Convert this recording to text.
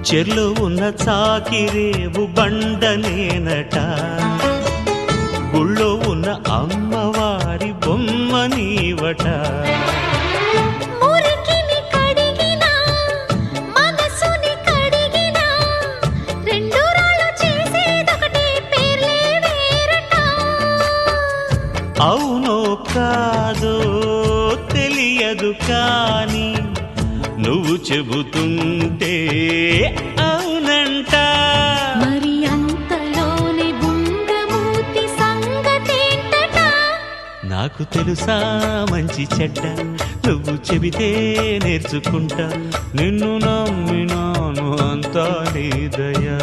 చెర్లో ఉన్న చాకిరేవు బండనేనట, గుళ్ళో ఉన్న అమ్మవారి బొమ్మ నీవట. అవునో కాదో తెలియదు కానీ నువ్వు చెబుతుంటే అవునంట. మరి అంతలోనే బుంగమూతి సంగతేంటట? నాకు తెలుసా మంచి చెడ్డ, నువ్వు చెబితే నేర్చుకుంటా. నిన్ను నమ్మినాను అంతా నీ దయా.